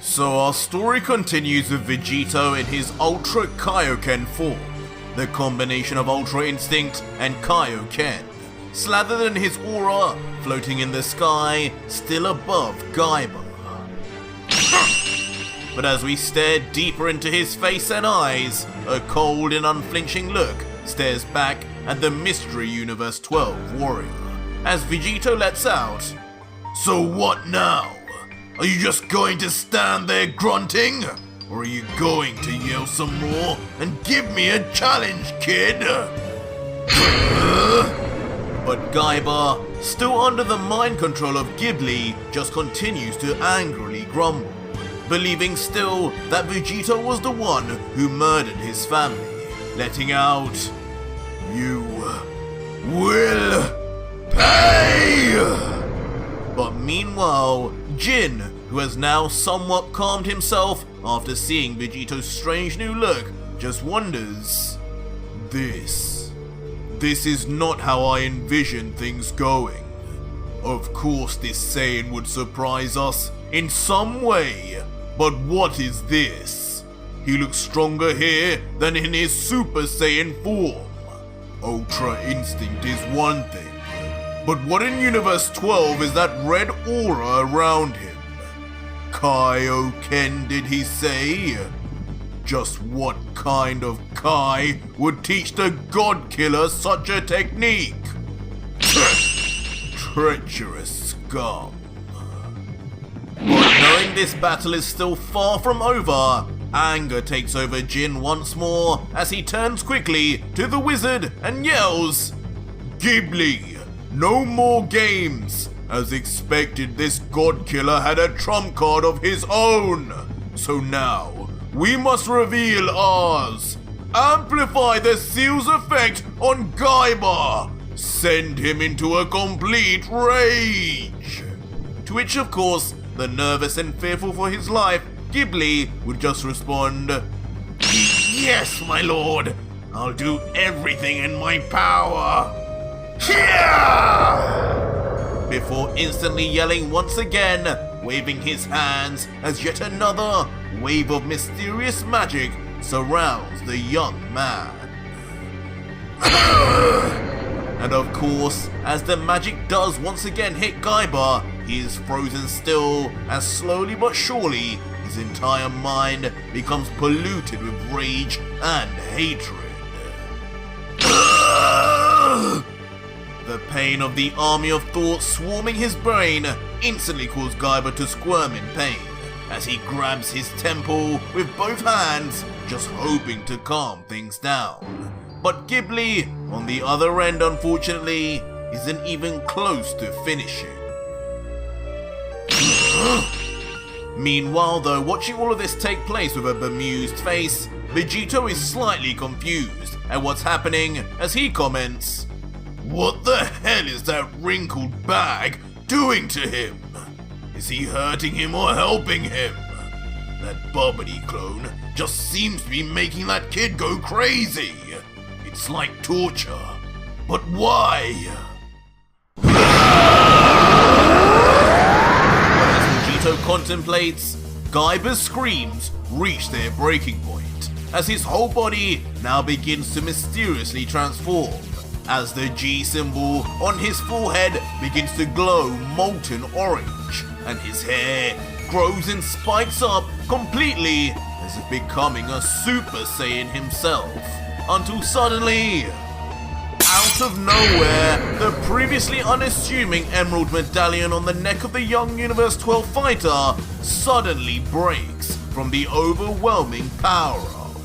So our story continues with Vegito in his Ultra Kaioken form, the combination of Ultra Instinct and Kaioken, slathered in his aura, floating in the sky, still above Gaiba. But as we stare deeper into his face and eyes, a cold and unflinching look stares back at the Mystery Universe 12 warrior, as Vegito lets out, "So what now? Are you just going to stand there grunting? Or are you going to yell some more and give me a challenge, kid?" But Gaiba, still under the mind control of Ghibli, just continues to angrily grumble, believing still that Vegito was the one who murdered his family, letting out, "You will pay!" But meanwhile, Jin, who has now somewhat calmed himself after seeing Vegito's strange new look, just wonders, This is not how I envisioned things going. Of course this Saiyan would surprise us in some way, but what is this? He looks stronger here than in his Super Saiyan form. Ultra Instinct is one thing, but what in Universe 12 is that red aura around him? Kaioken, did he say? Just what kind of Kai would teach the God Killer such a technique? Treacherous scum. But knowing this battle is still far from over, anger takes over Jin once more as he turns quickly to the wizard and yells, "Ghibli, no more games! As expected, this God Killer had a trump card of his own. So now, we must reveal ours. Amplify the seal's effect on Gaiba. Send him into a complete rage." To which, of course, the nervous and fearful for his life, Ghibli would just respond, "Yes, my lord. I'll do everything in my power." Before instantly yelling once again, waving his hands as yet another wave of mysterious magic surrounds the young man. And of course, as the magic does once again hit Gaiba, he is frozen still as slowly but surely his entire mind becomes polluted with rage and hatred. The pain of the army of thoughts swarming his brain instantly caused Gaiba to squirm in pain as he grabs his temple with both hands, just hoping to calm things down. But Ghibli, on the other end, unfortunately, isn't even close to finishing. Meanwhile though, watching all of this take place with a bemused face, Vegito is slightly confused at what's happening as he comments, "What the hell is that wrinkled bag doing to him? Is he hurting him or helping him? That Bobbity clone just seems to be making that kid go crazy. It's like torture. But why?" But as Vegito contemplates, Gaiba's screams reach their breaking point as his whole body now begins to mysteriously transform, as the G symbol on his forehead begins to glow molten orange, and his hair grows and spikes up completely as if becoming a Super Saiyan himself, until suddenly, out of nowhere, the previously unassuming emerald medallion on the neck of the young Universe 12 fighter suddenly breaks from the overwhelming power of.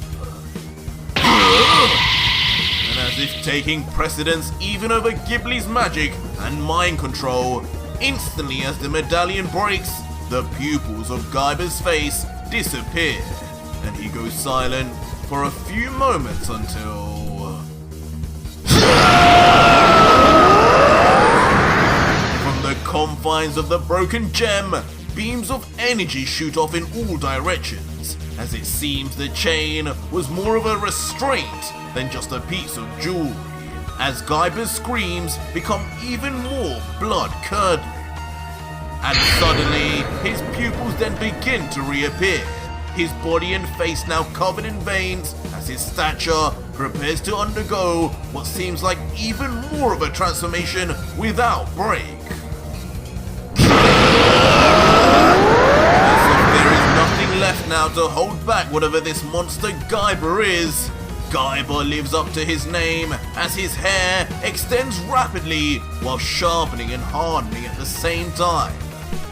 And as if taking precedence even over Ghibli's magic and mind control, instantly as the medallion breaks, the pupils of Gaiba's face disappear, and he goes silent for a few moments until... From the confines of the broken gem, beams of energy shoot off in all directions, as it seems the chain was more of a restraint than just a piece of jewelry, as Gaiba's screams become even more blood-curdling. And suddenly, his pupils then begin to reappear, his body and face now covered in veins as his stature prepares to undergo what seems like even more of a transformation without break. As if there is nothing left now to hold back whatever this monster Gaiba is, Gaiba lives up to his name as his hair extends rapidly while sharpening and hardening at the same time.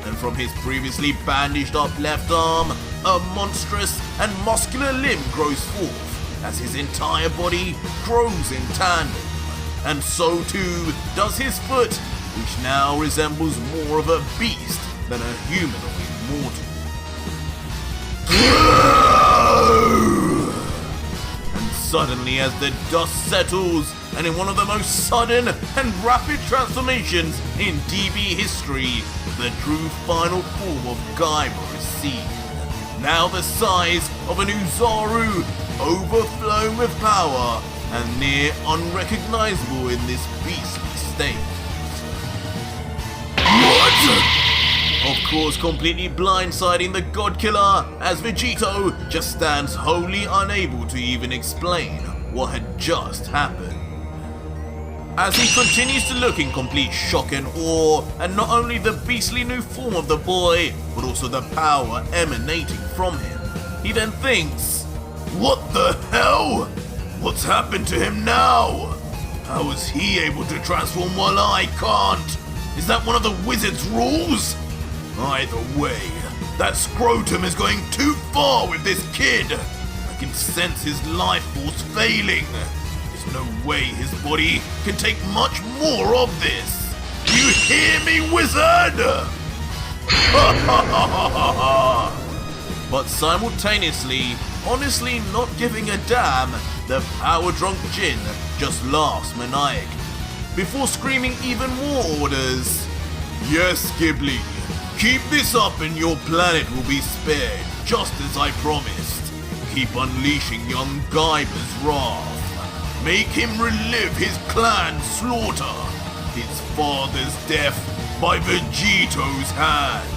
And from his previously bandaged up left arm, a monstrous and muscular limb grows forth as his entire body grows in tandem. And so too does his foot, which now resembles more of a beast than a humanoid mortal. And suddenly, as the dust settles, and in one of the most sudden and rapid transformations in DB history, the true final form of Gaiba is seen. Now the size of an Uzaru, overflowing with power and near unrecognizable in this beastly state. What? Of course, completely blindsiding the God Killer as Vegito just stands wholly unable to even explain what had just happened. As he continues to look in complete shock and awe at not only the beastly new form of the boy, but also the power emanating from him, he then thinks, what the hell? What's happened to him now? How is he able to transform while I can't? Is that one of the wizard's rules? Either way, that scrotum is going too far with this kid. I can sense his life force failing. There's no way his body can take much more of this. You hear me, wizard? But simultaneously, honestly not giving a damn, the power-drunk Jin just laughs maniacally, before screaming even more orders. Yes, Ghibli, keep this up and your planet will be spared, just as I promised. Keep unleashing young Gaiba's wrath. Make him relive his clan's slaughter, his father's death by Vegito's hand.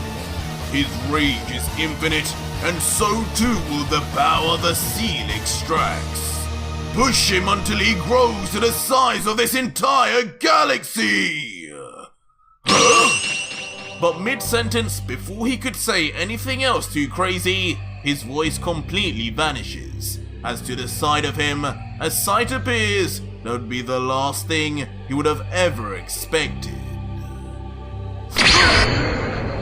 His rage is infinite, and so too will the power the seal extracts. Push him until he grows to the size of this entire galaxy! Huh? But mid-sentence, before he could say anything else too crazy, his voice completely vanishes, as to the side of him, a sight appears that would be the last thing he would have ever expected.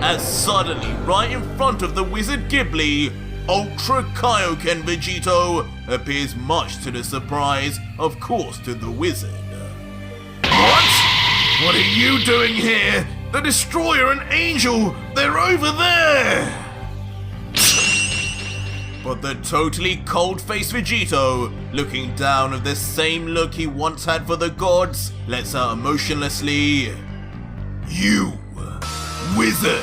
As suddenly, right in front of the wizard Ghibli, Ultra Kaioken Vegito appears, much to the surprise, of course, to the wizard. What? What are you doing here? The Destroyer and Angel, they're over there! But the totally cold-faced Vegito, looking down with the same look he once had for the gods, lets out emotionlessly, "You, wizard,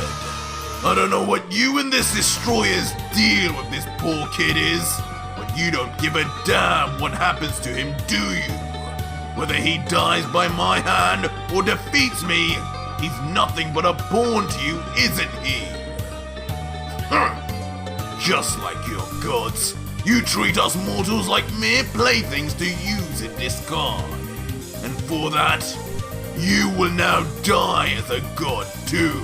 I don't know what you and this Destroyer's deal with this poor kid is, but you don't give a damn what happens to him, do you? Whether he dies by my hand or defeats me, he's nothing but a pawn to you, isn't he? Just like your gods, you treat us mortals like mere playthings to use and discard. And for that, you will now die as a god too."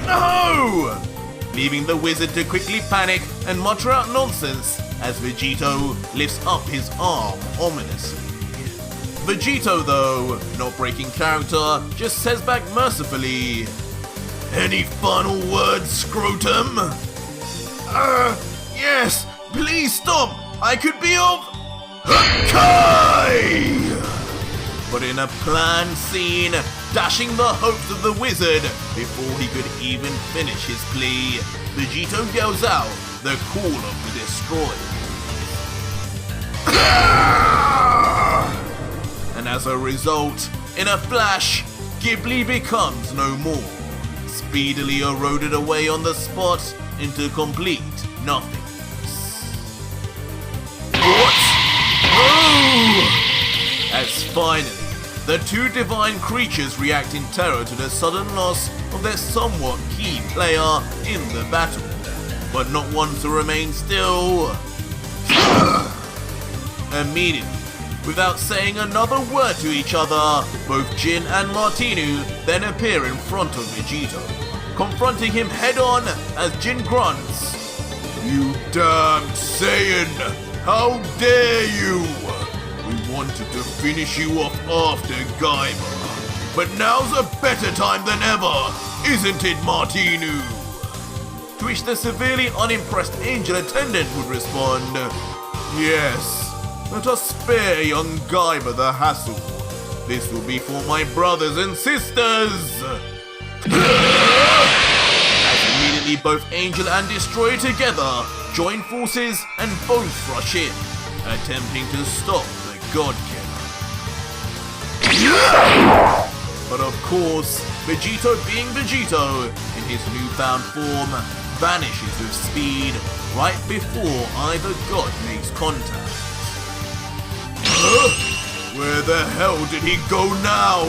No! Leaving the wizard to quickly panic and mutter out nonsense as Vegito lifts up his arm ominously. Vegito, though, not breaking character, just says back mercifully, "Any final words, scrotum?" Yes, please stop, I could be of... Okay! But in a planned scene, dashing the hopes of the wizard before he could even finish his plea, Vegito yells out the call of the Destroyer. And as a result, in a flash, Ghibli becomes no more, speedily eroded away on the spot into complete nothingness. What? Oh! As finally, the two divine creatures react in terror to the sudden loss of their somewhat key player in the battle, but not one to remain still. Immediately, without saying another word to each other, both Giin and Martinu then appear in front of Vegito, confronting him head-on as Giin grunts, "You damned Saiyan! How dare you! We wanted to finish you off after Gaiba, but now's a better time than ever, isn't it, Martinu?" To which the severely unimpressed angel attendant would respond, "Yes. Let us spare young Gaiba the hassle. This will be for my brothers and sisters." As immediately both Angel and Destroyer together join forces and both rush in, attempting to stop the God Killer. But of course, Vegito being Vegito, in his newfound form, vanishes with speed right before either god makes contact. Where the hell did he go now?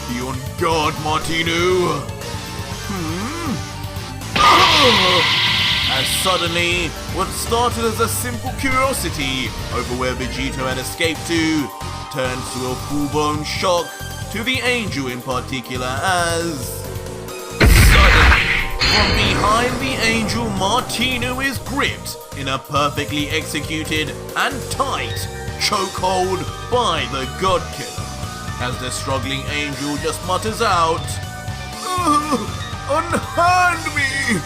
Be on guard, Martinu. As suddenly, what started as a simple curiosity over where Vegito had escaped to, turns to a full-blown shock to the angel in particular as... Suddenly, from behind the angel, Martinu is gripped in a perfectly executed and tight chokehold by the God Killer, as the struggling angel just mutters out, "Unhand me!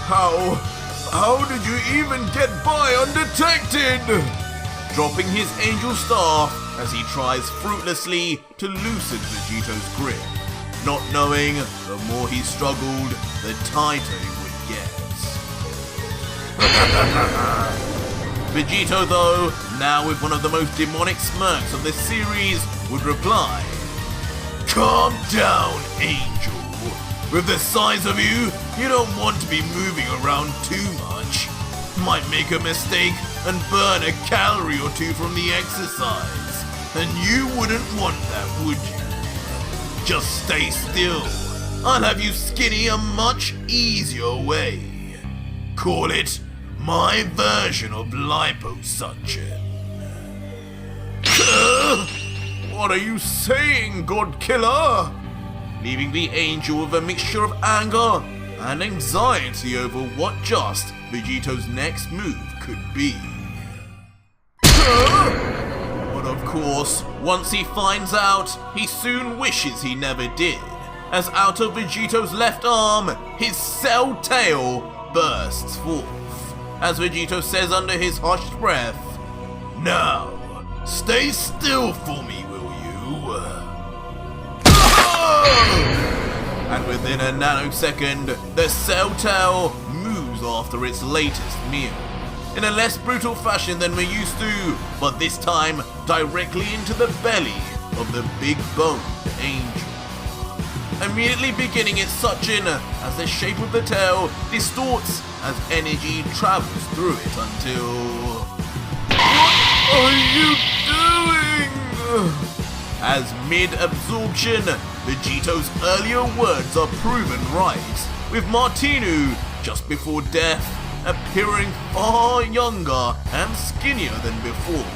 How did you even get by undetected?" Dropping his angel staff as he tries fruitlessly to loosen Vegito's grip, not knowing the more he struggled, the tighter it would get. Vegito, though, now with one of the most demonic smirks of this series, would reply, "Calm down, Angel. With the size of you, you don't want to be moving around too much. Might make a mistake and burn a calorie or two from the exercise. And you wouldn't want that, would you? Just stay still. I'll have you skinny a much easier way. Call it my version of liposuction." What are you saying, God Killer? Leaving the angel with a mixture of anger and anxiety over what just Vegito's next move could be. But of course, once he finds out, he soon wishes he never did, as out of Vegito's left arm, his cell tail bursts forth, as Vegito says under his hushed breath, "Now, stay still for me, will you?" And within a nanosecond, the cell tail moves after its latest meal, in a less brutal fashion than we're used to, but this time directly into the belly of the big boned angel. Immediately beginning its suction as the shape of the tail distorts as energy travels through it until... What are you doing? As mid-absorption, Vegito's earlier words are proven right, with Martinu, just before death, appearing far younger and skinnier than before,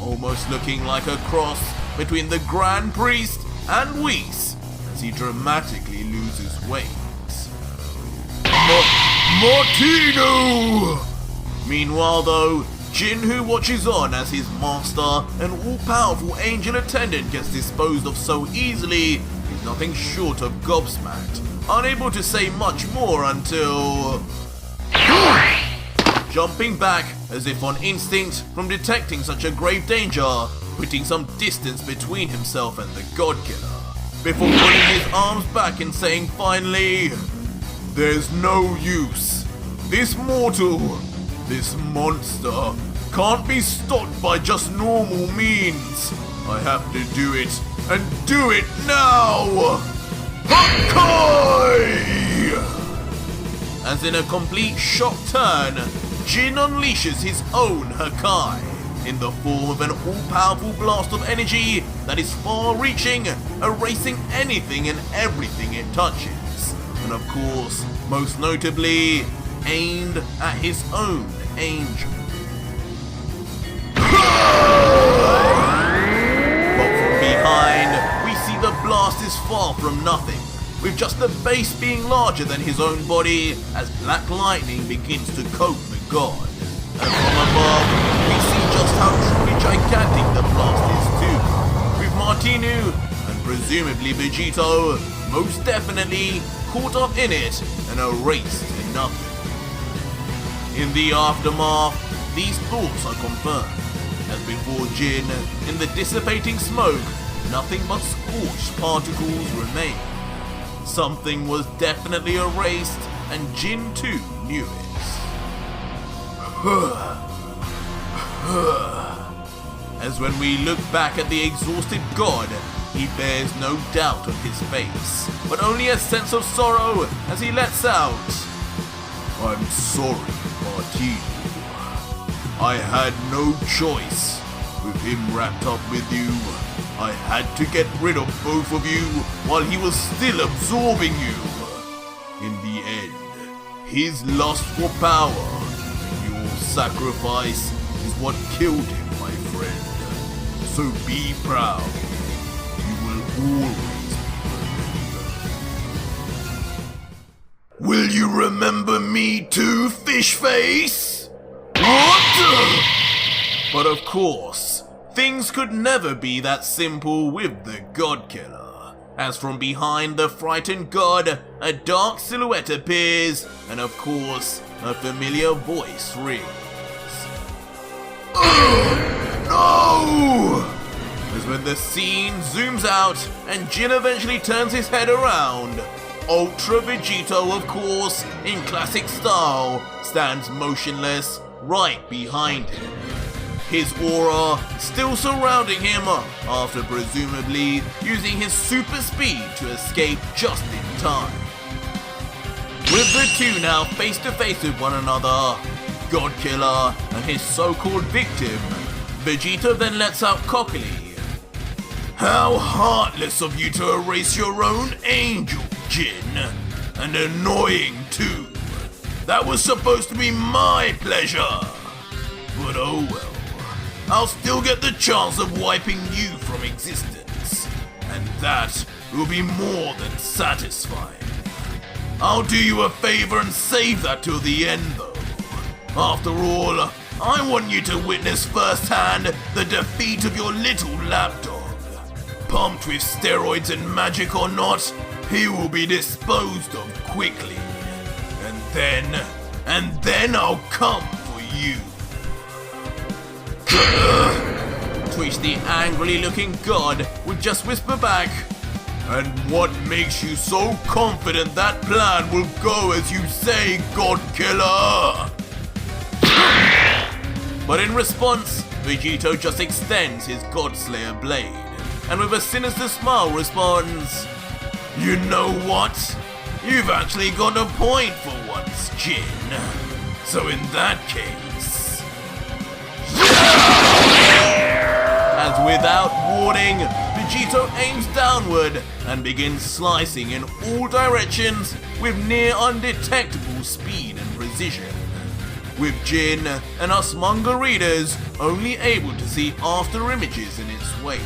almost looking like a cross between the Grand Priest and Whis as he dramatically loses weight. Martinu! Meanwhile though, Giin, who watches on as his master and all-powerful angel attendant gets disposed of so easily, is nothing short of gobsmacked, unable to say much more until... Jumping back as if on instinct from detecting such a grave danger, putting some distance between himself and the God Killer, before pulling his arms back and saying finally, "There's no use. This mortal, this monster, can't be stopped by just normal means. I have to do it, and do it now! Hakai!" As in a complete shock turn, Giin unleashes his own Hakai, in the form of an all-powerful blast of energy that is far-reaching, erasing anything and everything it touches, and of course, most notably, aimed at his own angel. But from behind, we see the blast is far from nothing, with just the base being larger than his own body as black lightning begins to coat the god. And from above, we see just how truly gigantic the blast is too, with Martinu and presumably Vegito most definitely caught up in it and erased to nothing. In the aftermath, these thoughts are confirmed, as before Giin, in the dissipating smoke, nothing but scorched particles remain. Something was definitely erased, and Giin too knew it. As when we look back at the exhausted god, he bears no doubt on his face, but only a sense of sorrow as he lets out, "I'm sorry, Martinu. I had no choice. With him wrapped up with you, I had to get rid of both of you while he was still absorbing you. In the end, his lust for power and your sacrifice is what killed him, my friend. So be proud. You will always be remembered." "Will you remember me too, fish face?" "What?" But of course, things could never be that simple with the God Killer, as from behind the frightened god, a dark silhouette appears, and of course, a familiar voice rings. "No!" As when the scene zooms out, and Giin eventually turns his head around, Ultra Vegito, of course, in classic style, stands motionless right behind him. His aura still surrounding him after presumably using his super speed to escape just in time. With the two now face to face with one another, God Killer and his so-called victim, Vegito then lets out cockily, "How heartless of you to erase your own angel, Giin, and annoying too. That was supposed to be my pleasure. But oh well. I'll still get the chance of wiping you from existence, and that will be more than satisfying. I'll do you a favor and save that till the end though. After all, I want you to witness firsthand the defeat of your little lapdog. Pumped with steroids and magic or not, he will be disposed of quickly. And then I'll come for you." Twitch, the angrily looking god, would just whisper back, "And what makes you so confident that plan will go as you say, God Killer?" But in response, Vegito just extends his Godslayer blade, and with a sinister smile responds, "You know what? You've actually got a point for once, Giin. So in that case..." As without warning, Vegito aims downward and begins slicing in all directions with near undetectable speed and precision, with Giin and us manga readers only able to see after images in its wake.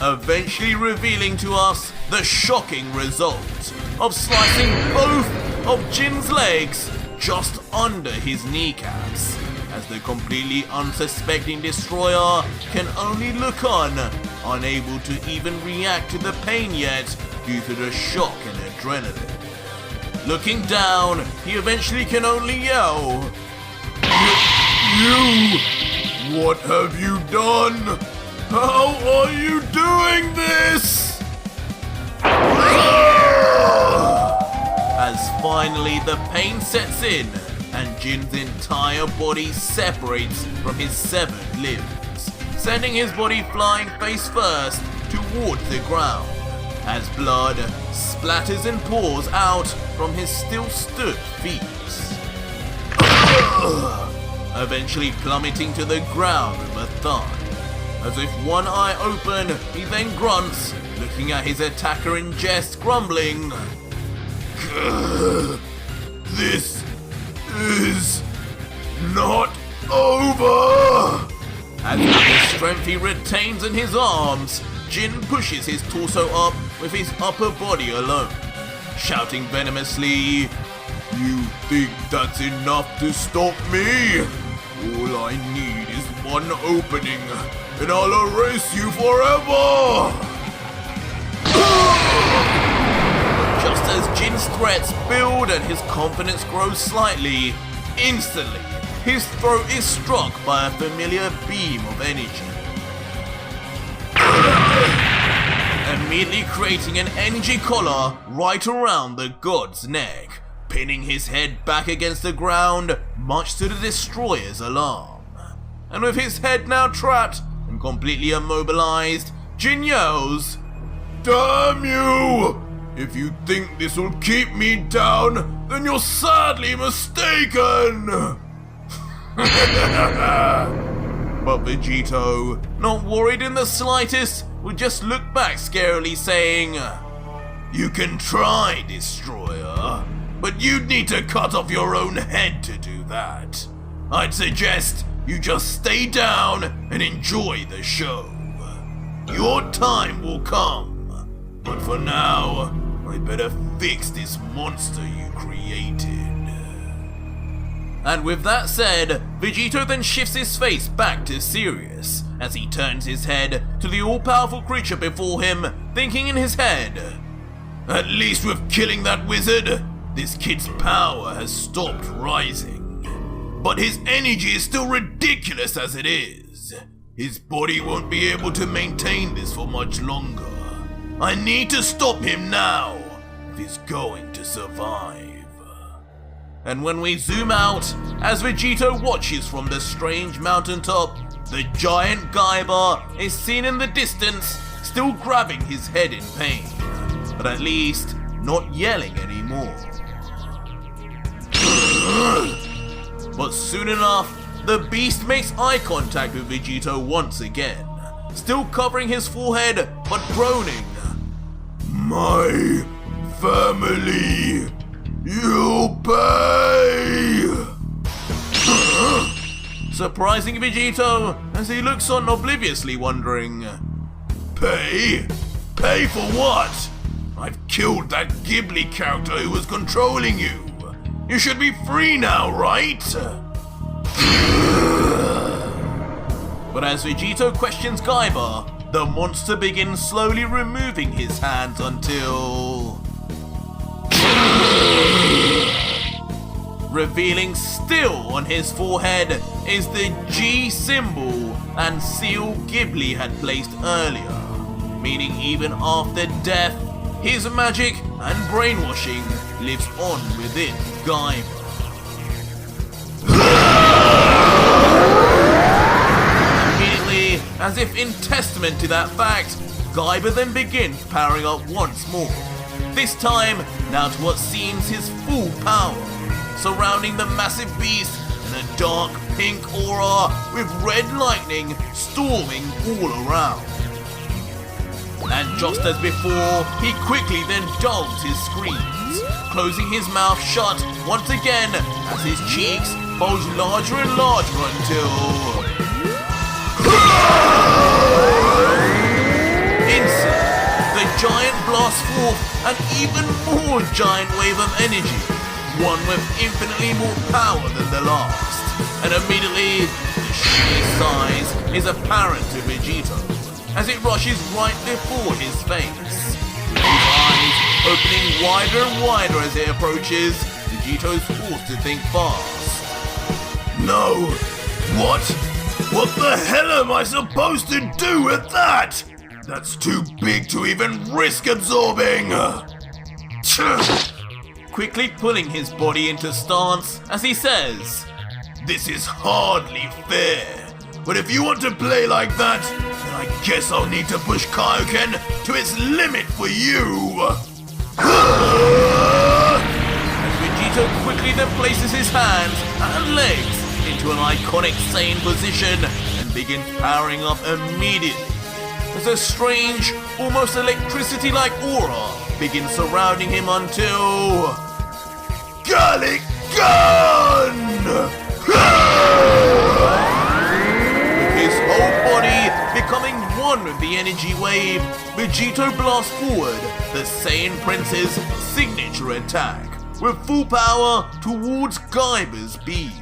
Eventually revealing to us the shocking result of slicing both of Jin's legs just under his kneecaps, as the completely unsuspecting destroyer can only look on, unable to even react to the pain yet due to the shock and adrenaline. Looking down, he eventually can only yell, You! What have you done? How are you doing this?" As finally the pain sets in and Jin's entire body separates from his severed limbs, sending his body flying face first towards the ground, as blood splatters and pours out from his still stood feet. eventually plummeting to the ground with a thud. As if one eye open, he then grunts, looking at his attacker in jest, grumbling, "This is not over!" As with the strength he retains in his arms, Giin pushes his torso up with his upper body alone, shouting venomously, "You think that's enough to stop me? All I need is one opening, and I'll erase you forever!" But just as Jin's threats build and his confidence grows slightly, instantly, his throat is struck by a familiar beam of energy, immediately creating an energy collar right around the god's neck, pinning his head back against the ground, much to the destroyer's alarm. And with his head now trapped and completely immobilized, Giin yells, "Damn you! If you think this will keep me down, then you're sadly mistaken!" But Vegito, not worried in the slightest, would just look back scarily, saying, "You can try, Destroyer, but you'd need to cut off your own head to do that. I'd suggest you just stay down and enjoy the show. Your time will come, but for now, I better fix this monster you created." And with that said, Vegito then shifts his face back to Sirius as he turns his head to the all-powerful creature before him, thinking in his head, "At least with killing that wizard, this kid's power has stopped rising. But his energy is still ridiculous as it is. His body won't be able to maintain this for much longer. I need to stop him now if he's going to survive." And when we zoom out, as Vegito watches from the strange mountaintop, the giant Gaiba is seen in the distance, still grabbing his head in pain, but at least not yelling anymore. But soon enough, the beast makes eye contact with Vegito once again, still covering his forehead but groaning, "My family, you'll pay!" Surprising Vegito as he looks on obliviously, wondering, "Pay? Pay for what? I've killed that Ghibli character who was controlling you. You should be free now, right?" But as Vegito questions Gaiba, the monster begins slowly removing his hands until... revealing still on his forehead is the G symbol and seal Ghibli had placed earlier, meaning even after death, his magic and brainwashing lives on within Gaiba. Immediately, as if in testament to that fact, Gaiba then begins powering up once more, this time now to what seems his full power, surrounding the massive beast in a dark pink aura with red lightning storming all around. And just as before, he quickly then dulls his screams, closing his mouth shut once again as his cheeks bulge larger and larger until... instantly, the giant blasts forth an even more giant wave of energy, one with infinitely more power than the last, and immediately the sheer size is apparent to Vegito as it rushes right before his face, with his eyes opening wider and wider as it approaches. Vegito's forced to think fast. "No! What? What the hell am I supposed to do with that? That's too big to even risk absorbing!" Quickly pulling his body into stance as he says, "This is hardly fair, but if you want to play like that, then I guess I'll need to push Kaioken to its limit for you!" As Vegito quickly then places his hands and legs into an iconic Saiyan position and begins powering up immediately. As a strange, almost electricity-like aura begins surrounding him until... Garlic Gun! With his whole body becoming one with the energy wave, Vegito blasts forward the Saiyan Prince's signature attack with full power towards Gaiba's beam.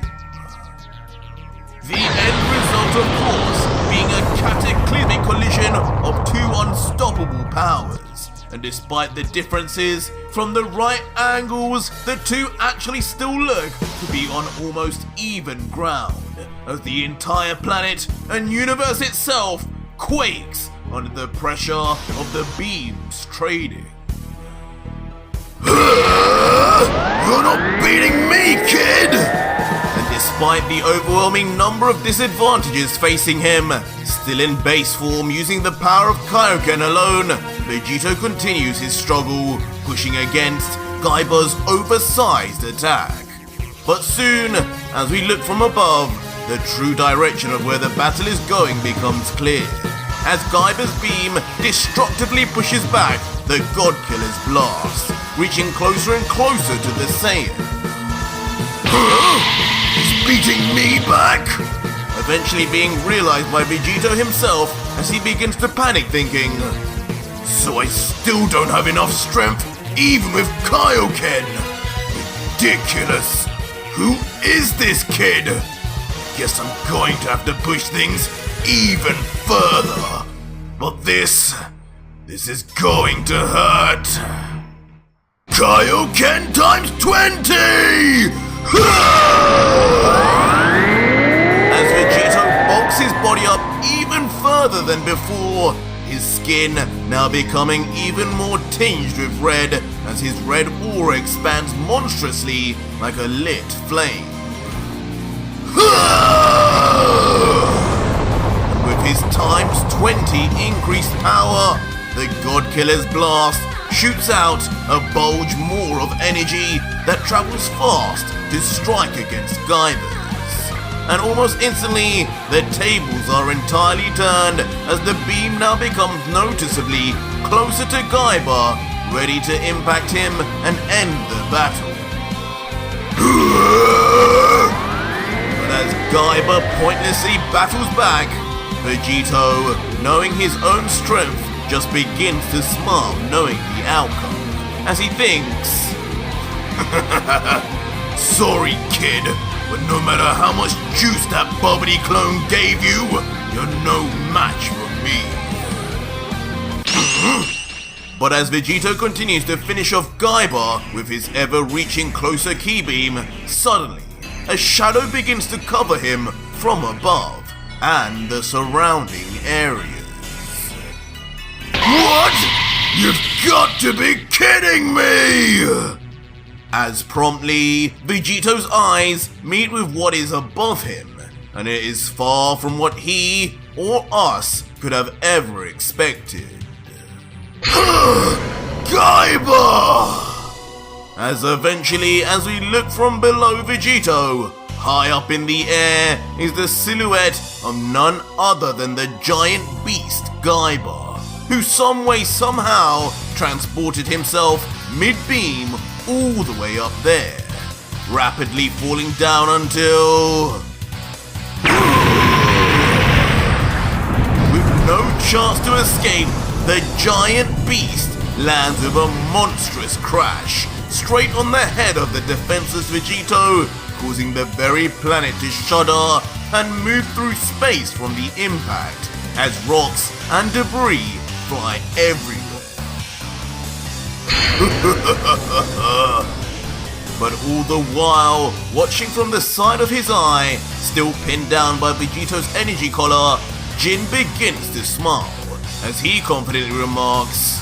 The end result, of course, being a cataclysmic collision of two unstoppable powers. And despite the differences, from the right angles, the two actually still look to be on almost even ground, as the entire planet and universe itself quakes under the pressure of the beams trading. You're not beating me, kid! And despite the overwhelming number of disadvantages facing him, still in base form using the power of Kaioken alone, Vegito continues his struggle, pushing against Gaiba's oversized attack. But soon, as we look from above, the true direction of where the battle is going becomes clear, as Gaiba's beam destructively pushes back the Godkiller's blast, reaching closer and closer to the Saiyan. He's beating me back? Eventually being realized by Vegito himself as he begins to panic, thinking, So I still don't have enough strength, even with Kaioken? Ridiculous! Who is this kid? Guess I'm going to have to push things even further. But this is going to hurt. Kaioken times 20! As Vegito bulks his body up even further than before, his skin now becoming even more tinged with red as his red aura expands monstrously like a lit flame. And with his times 20 increased power, the Godkiller's blast shoots out a bulge more of energy that travels fast to strike against Gaiba's. And almost instantly, the tables are entirely turned as the beam now becomes noticeably closer to Gaiba, ready to impact him and end the battle. But as Gaiba pointlessly battles back, Vegito, knowing his own strength, just begins to smile knowing the outcome, as he thinks, Sorry, kid, but no matter how much juice that Bobbity clone gave you, you're no match for me. But as Vegito continues to finish off Gaiba with his ever-reaching closer ki beam, suddenly, a shadow begins to cover him from above and the surrounding areas. What? You've got to be kidding me! As promptly, Vegito's eyes meet with what is above him, and it is far from what he or us could have ever expected. Gaiba! As eventually, as we look from below Vegito, high up in the air is the silhouette of none other than the giant beast Gaiba, who some way somehow transported himself mid-beam all the way up there, rapidly falling down until... with no chance to escape, the giant beast lands with a monstrous crash straight on the head of the defenseless Vegito, causing the very planet to shudder and move through space from the impact as rocks and debris fly everywhere. But all the while, watching from the side of his eye, still pinned down by Vegito's energy collar, Jin begins to smile as he confidently remarks,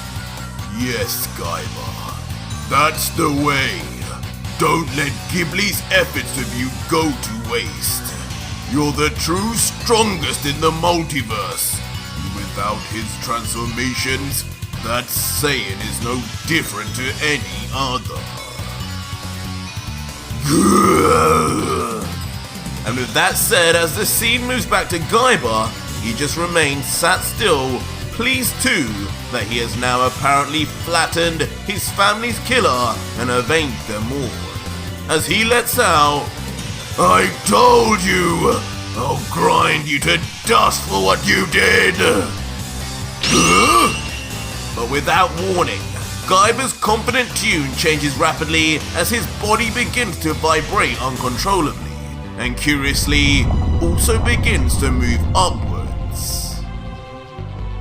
Yes, Gaiba, that's the way. Don't let Ghibli's efforts of you go to waste. You're the true strongest in the multiverse. Without his transformations, that Saiyan is no different to any other. And with that said, as the scene moves back to Gaiba, he just remains sat still, pleased too that he has now apparently flattened his family's killer and avenged them all. As he lets out, I told you! I'll grind you to dust for what you did! but without warning, Gaiba's confident tune changes rapidly as his body begins to vibrate uncontrollably, and curiously, also begins to move upwards.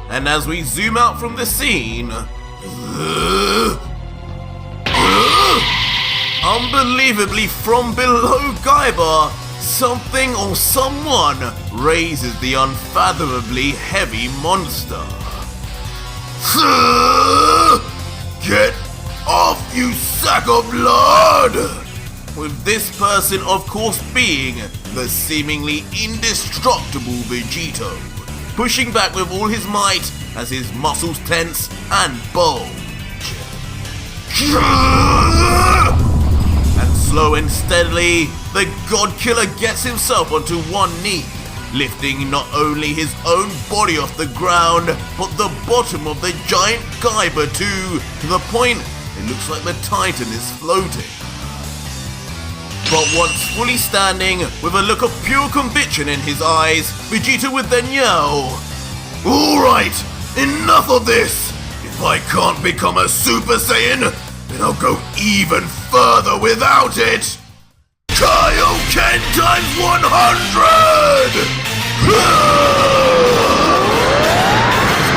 And as we zoom out from the scene, unbelievably from below Gaiba, something or someone raises the unfathomably heavy monster. Get off, you sack of blood! With this person, of course, being the seemingly indestructible Vegito, pushing back with all his might as his muscles tense and bulge. And slow and steadily, the God Killer gets himself onto one knee, lifting not only his own body off the ground, but the bottom of the giant Gaiba too, to the point it looks like the Titan is floating. But once fully standing, with a look of pure conviction in his eyes, Vegeta would then yell, Alright, enough of this! If I can't become a Super Saiyan, then I'll go even further without it! Kaioken times 100!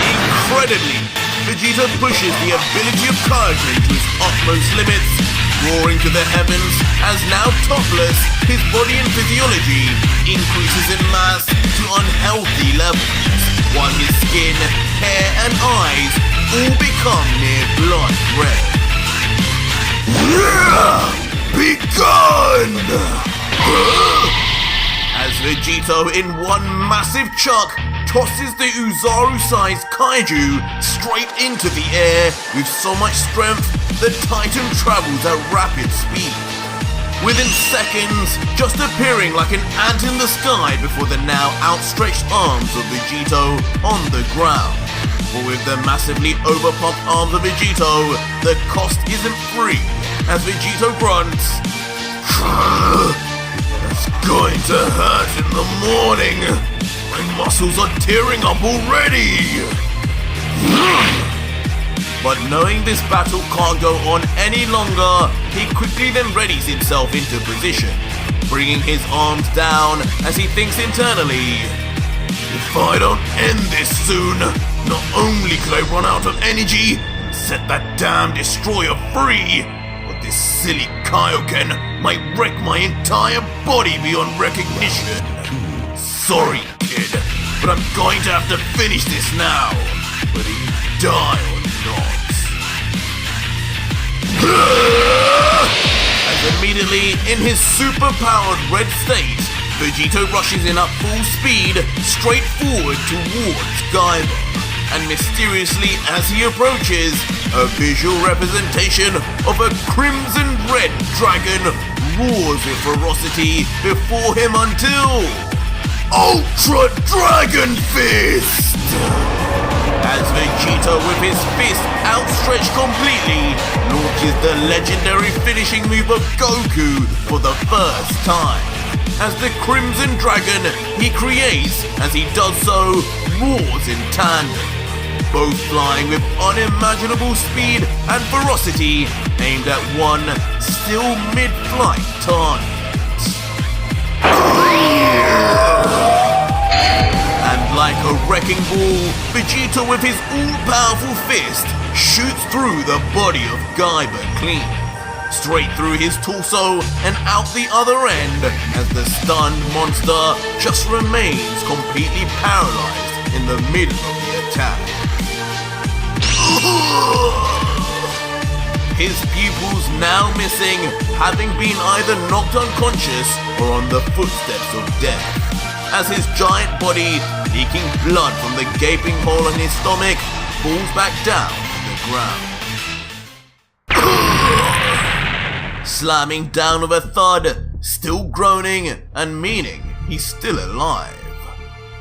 Incredibly, Vegeta pushes the ability of Kaioken to its utmost limits, roaring to the heavens as now topless, his body and physiology increases in mass to unhealthy levels, while his skin, hair and eyes all become near blood red. Begun! As Vegito in one massive chuck tosses the Uzaru-sized kaiju straight into the air with so much strength, the Titan travels at rapid speed. Within seconds, just appearing like an ant in the sky before the now outstretched arms of Vegito on the ground. But with the massively overpumped arms of Vegito, the cost isn't free, as Vegito grunts, It's going to hurt in the morning! My muscles are tearing up already! But knowing this battle can't go on any longer, he quickly then readies himself into position, bringing his arms down as he thinks internally, If I don't end this soon, not only could I run out of energy and set that damn destroyer free, but this silly Kaioken might wreck my entire body beyond recognition. Sorry, kid, but I'm going to have to finish this now, whether you die or not. as immediately in his super-powered red state, Vegito rushes in at full speed straight forward towards Gaiba. And mysteriously as he approaches, a visual representation of a crimson red dragon roars with ferocity before him until Ultra Dragon Fist! As Vegito with his fist outstretched completely launches the legendary finishing move of Goku for the first time. As the Crimson Dragon he creates as he does so roars in tandem, both flying with unimaginable speed and ferocity aimed at one still mid-flight target. And like a wrecking ball, Vegeta with his all-powerful fist shoots through the body of Gaiba clean, straight through his torso and out the other end as the stunned monster just remains completely paralyzed in the middle of the attack. His pupils now missing, having been either knocked unconscious or on the footsteps of death, as his giant body, leaking blood from the gaping hole in his stomach, falls back down to the ground. Slamming down with a thud, still groaning and meaning he's still alive.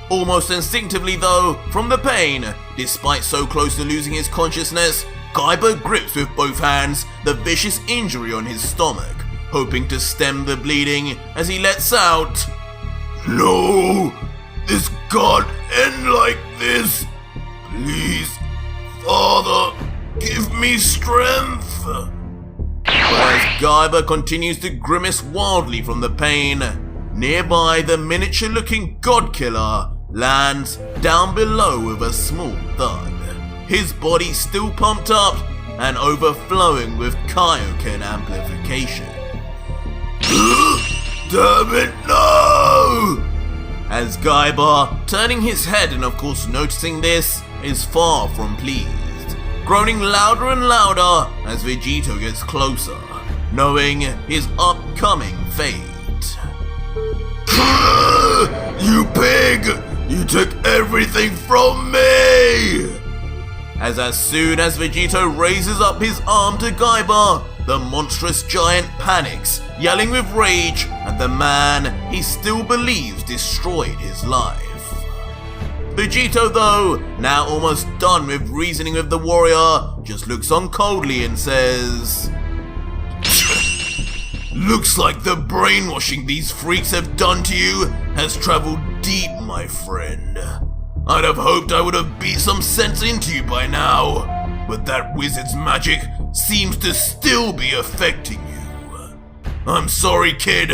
Almost instinctively though, from the pain, despite so close to losing his consciousness, Gaiba grips with both hands the vicious injury on his stomach, hoping to stem the bleeding as he lets out, No! This can't end like this! Please, Father, give me strength! But as Gaiba continues to grimace wildly from the pain, nearby the miniature-looking God Killer lands down below with a small thud, his body still pumped up and overflowing with Kaioken amplification. Damn it, no! As Gaiba, turning his head and of course noticing this, is far from pleased, groaning louder and louder as Vegito gets closer, knowing his upcoming fate. You pig! You took everything from me! As soon as Vegito raises up his arm to Gaiba, the monstrous giant panics, yelling with rage at the man he still believes destroyed his life. Vegito though, now almost done with reasoning with the warrior, just looks on coldly and says, Looks like the brainwashing these freaks have done to you has traveled deep, my friend. I'd have hoped I would have beat some sense into you by now, but that wizard's magic seems to still be affecting you. I'm sorry, kid,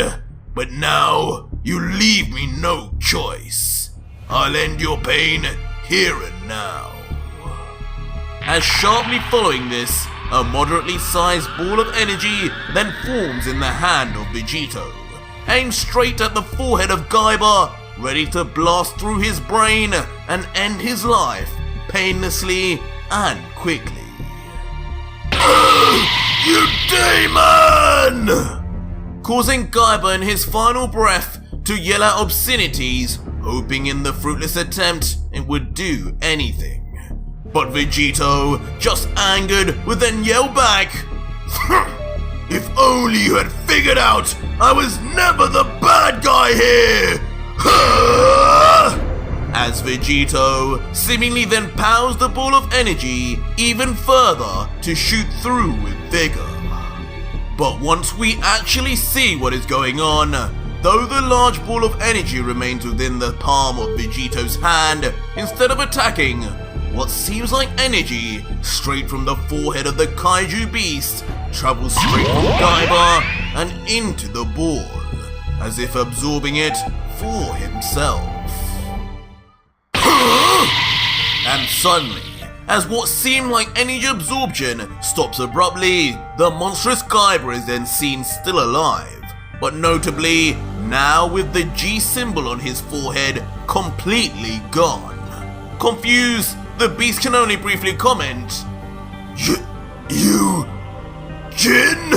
but now you leave me no choice. I'll end your pain here and now. As sharply following this, a moderately sized ball of energy then forms in the hand of Vegito, aimed straight at the forehead of Gaiba, ready to blast through his brain and end his life painlessly and quickly. You demon! Causing Gaiba in his final breath to yell out obscenities, hoping in the fruitless attempt it would do anything. But Vegito, just angered, would then yell back, If only you had figured out I was never the bad guy here! As Vegito seemingly then powers the ball of energy even further to shoot through with vigor. But once we actually see what is going on, though the large ball of energy remains within the palm of Vegito's hand, instead of attacking, what seems like energy straight from the forehead of the kaiju beast travels straight from Gaiba and into the ball, as if absorbing it for himself. And suddenly, as what seemed like energy absorption stops abruptly, the monstrous Gaiba is then seen still alive, but notably now with the G symbol on his forehead completely gone. Confused, the beast can only briefly comment, You... Jin?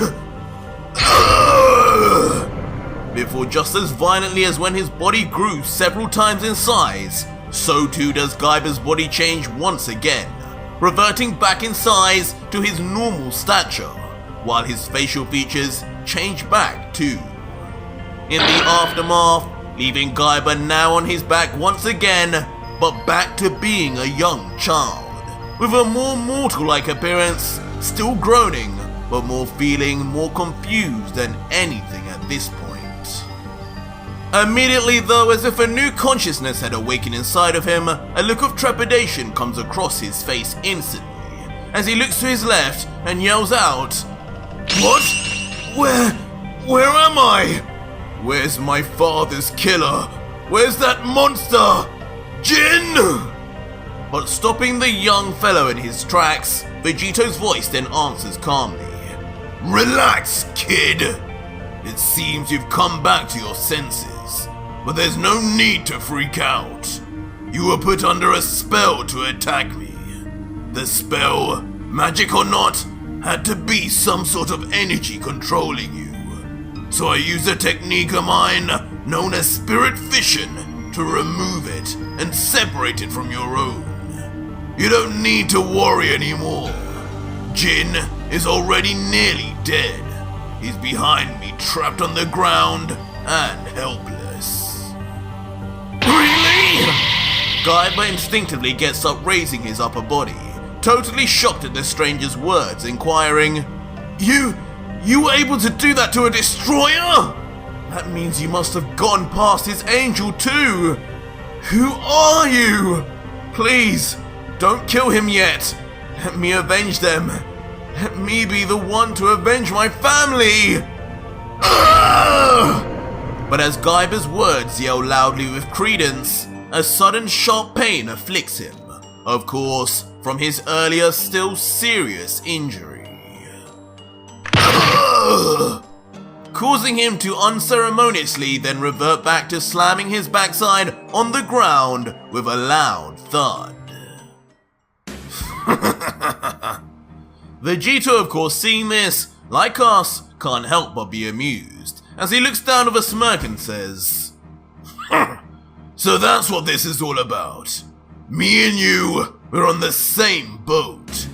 before just as violently as when his body grew several times in size, so too does Gaiba's body change once again, reverting back in size to his normal stature, while his facial features change back too. In the aftermath, leaving Gaiba now on his back once again, but back to being a young child, with a more mortal-like appearance, still groaning, but feeling more confused than anything at this point. Immediately though, as if a new consciousness had awakened inside of him, a look of trepidation comes across his face instantly, as he looks to his left and yells out, What? Where am I? "Where's my father's killer? Where's that monster? Jin! But stopping the young fellow in his tracks, Vegito's voice then answers calmly, Relax, kid. It seems you've come back to your senses, but there's no need to freak out. You were put under a spell to attack me. The spell, magic or not, had to be some sort of energy controlling you. So I used a technique of mine known as spirit fission to remove it and separate it from your own. You don't need to worry anymore. Jin is already nearly dead. He's behind me, trapped on the ground and helpless. Really? Gaiba instinctively gets up, raising his upper body, totally shocked at the stranger's words, inquiring, You were able to do that to a destroyer? That means you must have gone past his angel too. Who are you? Please, don't kill him yet. Let me avenge them. Let me be the one to avenge my family. But as Gaiba's words yell loudly with credence, a sudden sharp pain afflicts him. Of course, from his earlier still serious injury. Causing him to unceremoniously then revert back to slamming his backside on the ground with a loud thud. Vegito, of course, seeing this, like us, can't help but be amused, as he looks down with a smirk and says, So that's what this is all about. Me and you, we're on the same boat.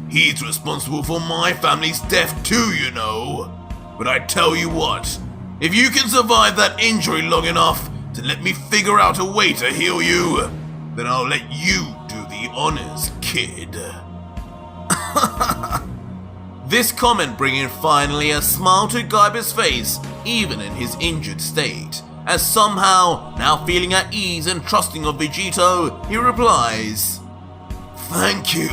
He's responsible for my family's death too, you know. But I tell you what, if you can survive that injury long enough to let me figure out a way to heal you, then I'll let you do the honors, kid. This comment bringing finally a smile to Gaiba's face, even in his injured state, as somehow, now feeling at ease and trusting of Vegito, he replies, Thank you.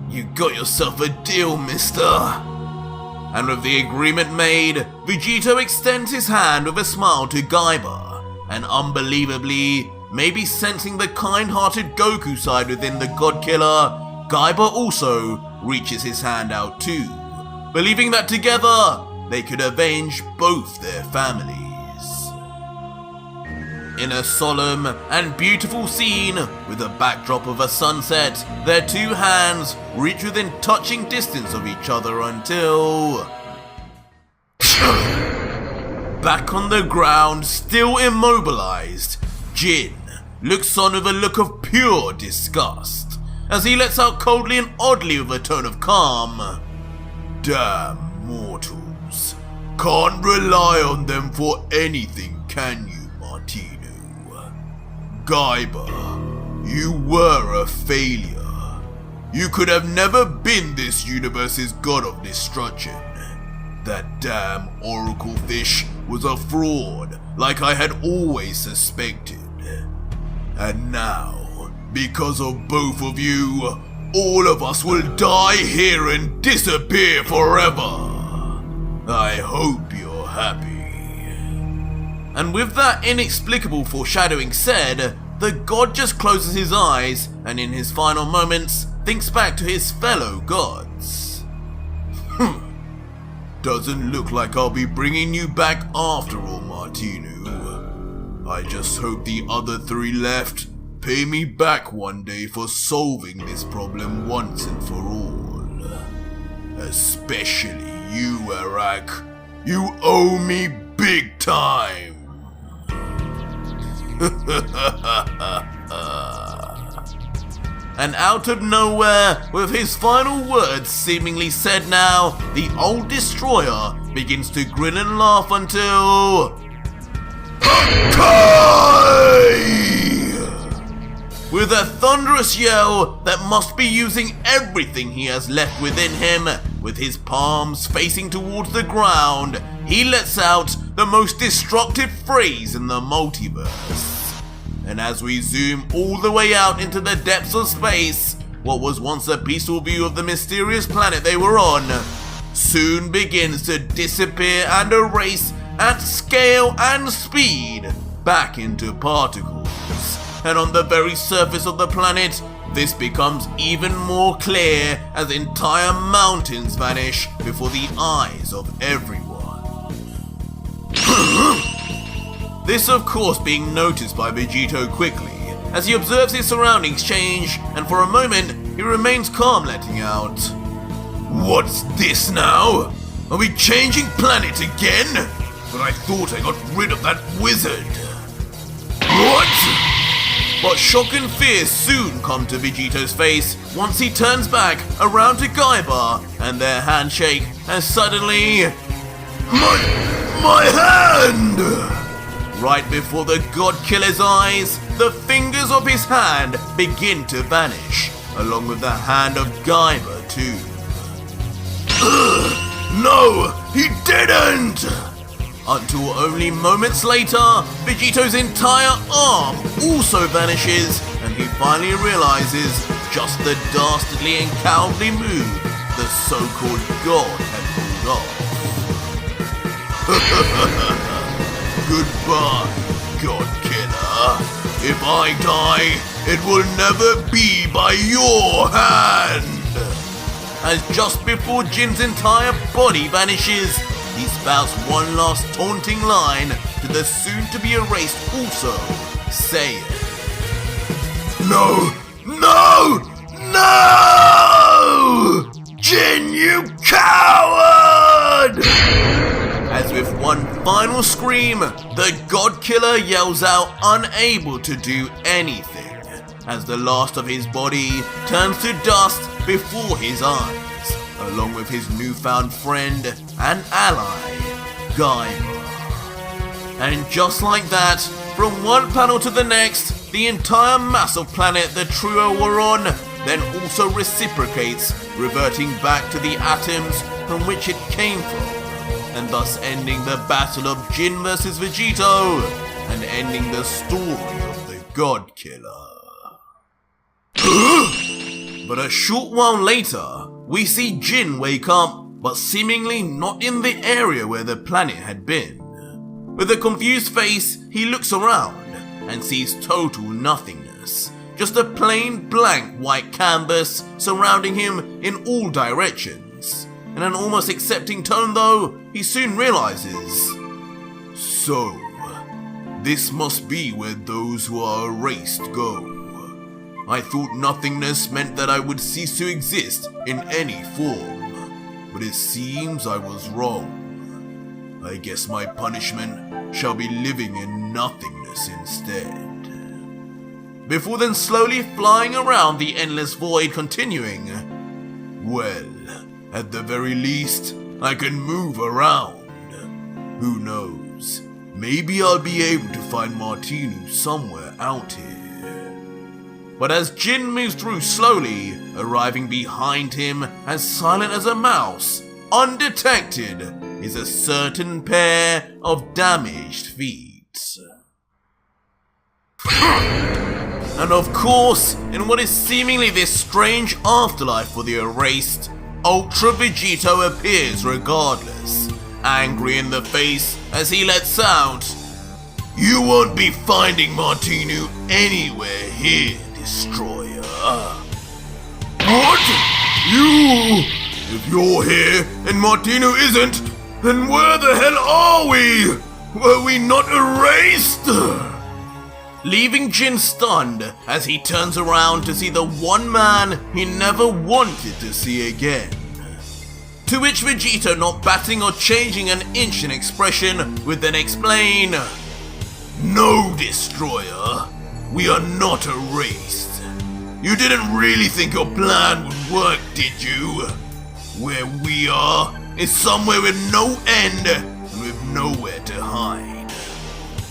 You got yourself a deal, mister. And with the agreement made, Vegito extends his hand with a smile to Gaiba, and unbelievably, maybe sensing the kind-hearted Goku side within the God Killer, Gaiba also reaches his hand out too, believing that together they could avenge both their families. In a solemn and beautiful scene, with a backdrop of a sunset, their two hands reach within touching distance of each other until... Back on the ground, still immobilized, Jin looks on with a look of pure disgust, as he lets out coldly and oddly with a tone of calm, Damn mortals. Can't rely on them for anything, can you, Martino? Gaiba, you were a failure. You could have never been this universe's god of destruction. That damn oracle fish was a fraud, like I had always suspected. And now, because of both of you, all of us will die here and disappear forever. I hope you're happy. And with that inexplicable foreshadowing said, the god just closes his eyes and in his final moments thinks back to his fellow gods. Doesn't look like I'll be bringing you back after all, Martino. I just hope the other three left pay me back one day for solving this problem once and for all. Especially you, Arak. You owe me big time. And out of nowhere, with his final words seemingly said now, the old destroyer begins to grin and laugh until... With a thunderous yell that must be using everything he has left within him, with his palms facing towards the ground, he lets out the most destructive phrase in the multiverse. And as we zoom all the way out into the depths of space, what was once a peaceful view of the mysterious planet they were on, soon begins to disappear and erase at scale and speed back into particles. And on the very surface of the planet, this becomes even more clear as entire mountains vanish before the eyes of everyone. This of course being noticed by Vegito quickly, as he observes his surroundings change, and for a moment he remains calm, letting out, What's this now? Are we changing planet again? But I thought I got rid of that wizard. What? But shock and fear soon come to Vegito's face once he turns back around to Gaiba, and their handshake, as suddenly... My hand! Right before the God Killer's eyes, the fingers of his hand begin to vanish, along with the hand of Gaiba too. No, he didn't! Until only moments later, Vegito's entire arm also vanishes, and he finally realizes just the dastardly and cowardly move the so-called God had pulled off. Goodbye, God Killer. If I die, it will never be by your hand! As just before Jin's entire body vanishes, he spouts one last taunting line to the soon-to-be erased also, saying, No! No! No! Jin, you coward! As with one final scream, the God Killer yells out, unable to do anything, as the last of his body turns to dust before his eyes, along with his newfound friend and ally, Gaiba. And just like that, from one panel to the next, the entire massive planet the trio were on then also reciprocates, reverting back to the atoms from which it came from, and thus ending the battle of Jin versus Vegito, and ending the story of the God Killer. But a short while later, we see Jin wake up, but seemingly not in the area where the planet had been. With a confused face, he looks around and sees total nothingness. Just a plain blank white canvas surrounding him in all directions. In an almost accepting tone though, he soon realizes, so, this must be where those who are erased go. I thought nothingness meant that I would cease to exist in any form, but it seems I was wrong. I guess my punishment shall be living in nothingness instead. Before then slowly flying around the endless void, continuing, well, at the very least, I can move around. Who knows, maybe I'll be able to find Martinu somewhere out here. But as Jin moves through slowly, arriving behind him as silent as a mouse, undetected, is a certain pair of damaged feet. And of course, in what is seemingly this strange afterlife for the erased, Ultra Vegito appears regardless, angry in the face as he lets out, You won't be finding Martinu anywhere here, Destroyer. What? You? If you're here and Martinu isn't, then where the hell are we? Were we not erased? leaving Jin stunned as he turns around to see the one man he never wanted to see again. To which Vegito, not batting or changing an inch in expression, would then explain, No, Destroyer, we are not erased. You didn't really think your plan would work, did you? Where we are is somewhere with no end and with nowhere to hide.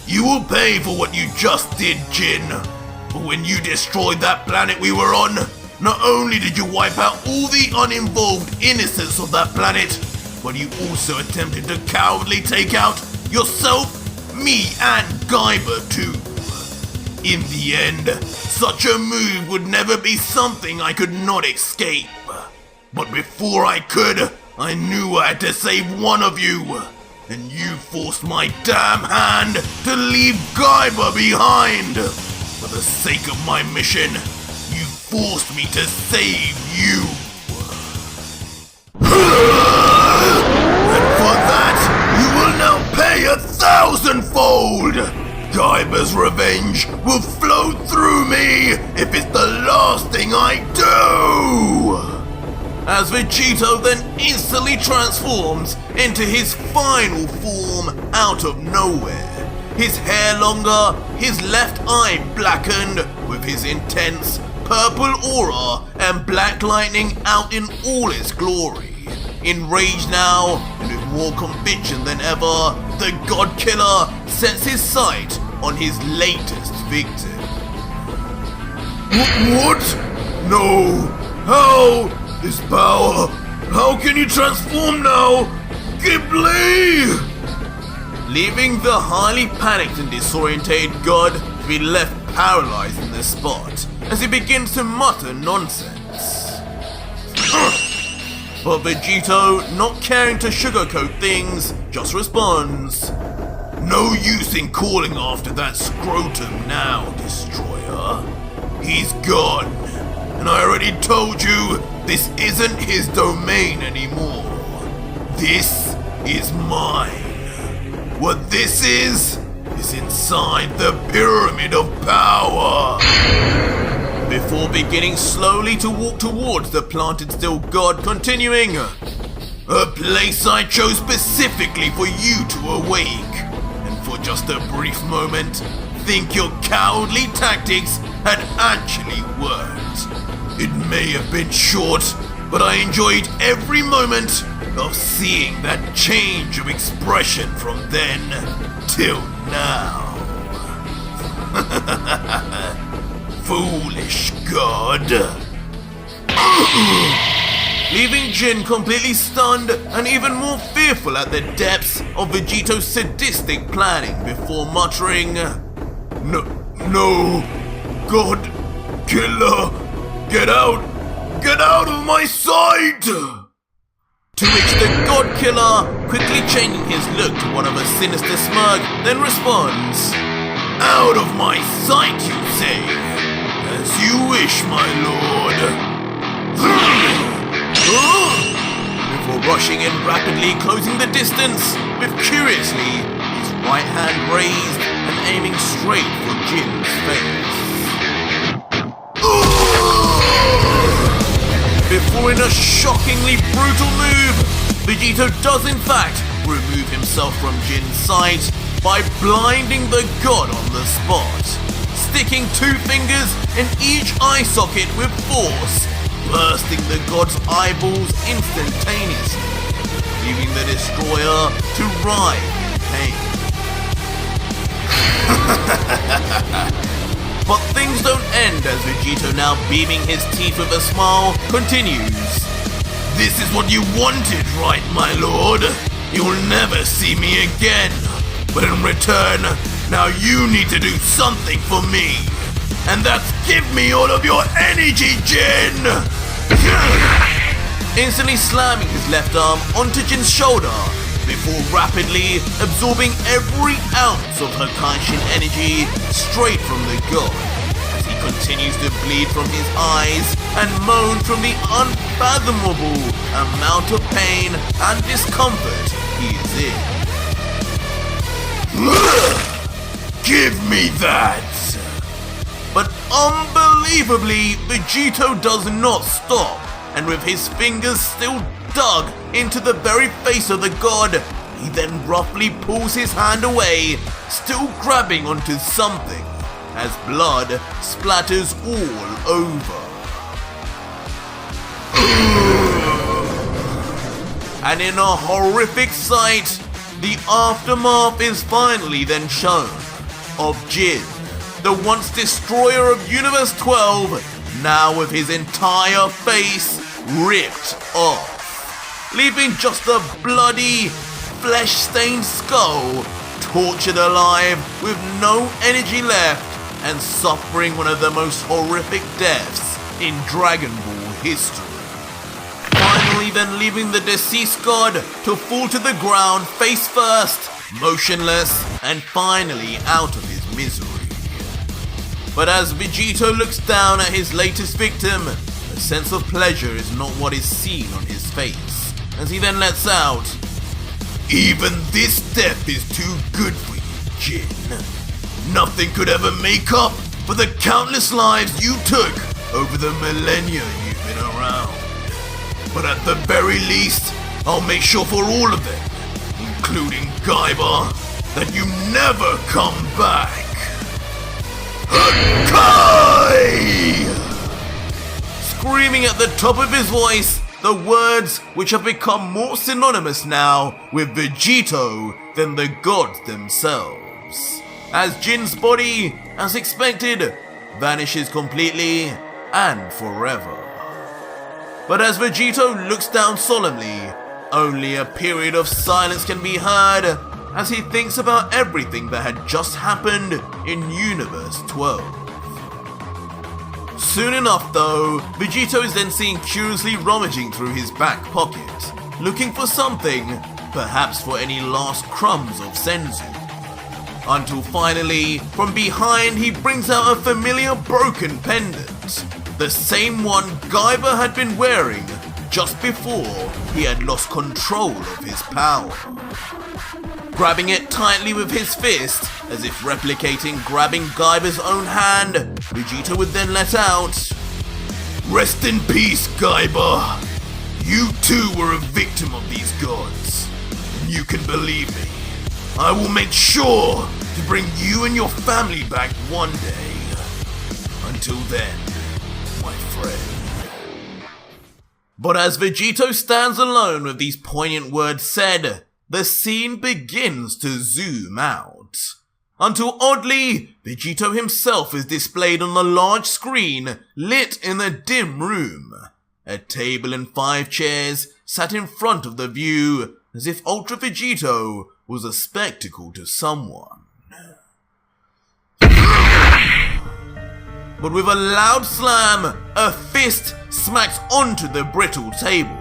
You will pay for what you just did, Jin. But when you destroyed that planet we were on, not only did you wipe out all the uninvolved innocents of that planet, but you also attempted to cowardly take out yourself, me, and Gaiba too. In the end, such a move would never be something I could not escape. But before I could, I knew I had to save one of you. And you forced my damn hand to leave Gaiba behind. For the sake of my mission, you forced me to save you. And for that, you will now pay 1,000-fold. Gaiba's revenge will flow through me if it's the last thing I do. as Vegito then instantly transforms into his final form out of nowhere. His hair longer, his left eye blackened, with his intense purple aura and black lightning out in all its glory. Enraged now, and with more conviction than ever, the God Killer sets his sight on his latest victim. What? No! How? This power! How can you transform now? Ghibli! Leaving the highly panicked and disorientated god to be left paralyzed in the spot as he begins to mutter nonsense. But Vegito, not caring to sugarcoat things, just responds, No use in calling after that scrotum now, Destroyer. He's gone, and I already told you this isn't his domain anymore. This is mine. What this is inside the Pyramid of Power. Before beginning slowly to walk towards the planted still god, continuing, A place I chose specifically for you to awake, and for just a brief moment, think your cowardly tactics had actually worked. It may have been short, but I enjoyed every moment of seeing that change of expression from then till now. Foolish god. leaving Jin completely stunned and even more fearful at the depths of Vegito's sadistic planning before muttering, No, God Killer, get out of my sight! To which the God Killer, quickly changing his look to one of a sinister smirk, then responds, Out of my sight, you say? As you wish, my lord. Before rushing in rapidly, closing the distance, with curiously his right hand raised and aiming straight for Jin's face. Before in a shockingly brutal move, Vegito does in fact remove himself from Jin's sight by blinding the god on the spot, sticking 2 fingers in each eye socket with force, bursting the god's eyeballs instantaneously, leaving the destroyer to writhe in pain. But things don't end as Vegito, now beaming his teeth with a smile, continues. This is what you wanted, right, my lord? You'll never see me again. But in return, now you need to do something for me. And that's give me all of your energy, Jin! Instantly slamming his left arm onto Jin's shoulder, before rapidly absorbing every ounce of Hakanshin energy straight from the god, as he continues to bleed from his eyes and moan from the unfathomable amount of pain and discomfort he is in. Give me that! But unbelievably, Vegito does not stop, and with his fingers still dug into the very face of the god, he then roughly pulls his hand away, still grabbing onto something, as blood splatters all over. And in a horrific sight, the aftermath is finally then shown of Jin, the once destroyer of Universe 12, now with his entire face ripped off, leaving just a bloody, flesh-stained skull, tortured alive with no energy left and suffering one of the most horrific deaths in Dragon Ball history. Finally then leaving the deceased god to fall to the ground face first, motionless, and finally out of his misery. But as Vegito looks down at his latest victim, a sense of pleasure is not what is seen on his face, as he then lets out, Even this death is too good for you, Jin. Nothing could ever make up for the countless lives you took over the millennia you've been around. But at the very least, I'll make sure for all of them, including Gaiba, that you never come back. Hakai! Screaming at the top of his voice, the words which have become more synonymous now with Vegito than the gods themselves. As Jin's body, as expected, vanishes completely and forever. But as Vegito looks down solemnly, only a period of silence can be heard as he thinks about everything that had just happened in Universe 12. Soon enough though, Vegito is then seen curiously rummaging through his back pocket, looking for something, perhaps for any last crumbs of senzu. Until finally, from behind he brings out a familiar broken pendant, the same one Gaiba had been wearing just before he had lost control of his power. Grabbing it tightly with his fist, as if replicating grabbing Gaiba's own hand, Vegito would then let out, Rest in peace, Gaiba. You too were a victim of these gods. And you can believe me, I will make sure to bring you and your family back one day. Until then, my friend. But as Vegito stands alone with these poignant words said, the scene begins to zoom out. Until oddly, Vegito himself is displayed on the large screen lit in a dim room. A table and 5 chairs sat in front of the view, as if Ultra Vegito was a spectacle to someone. But with a loud slam, a fist smacks onto the brittle table,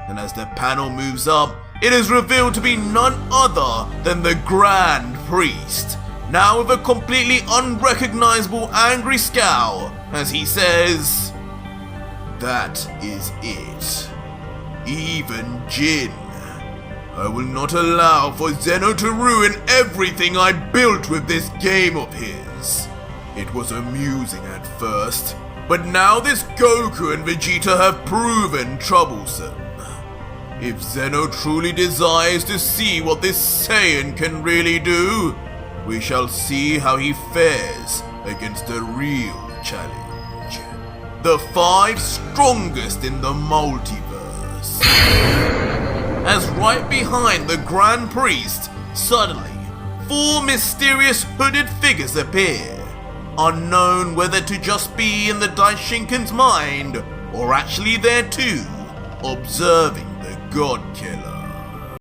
and as the panel moves up, it is revealed to be none other than the Grand Priest, now with a completely unrecognizable angry scowl, as he says, That is it. Even Jin. I will not allow for Zeno to ruin everything I built with this game of his. It was amusing at first, but now this Goku and Vegeta have proven troublesome. If Zeno truly desires to see what this Saiyan can really do, we shall see how he fares against a real challenge. The 5 strongest in the multiverse. As right behind the Grand Priest, suddenly, 4 mysterious hooded figures appear, unknown whether to just be in the Daishinkan's mind or actually there too, observing the God Killer.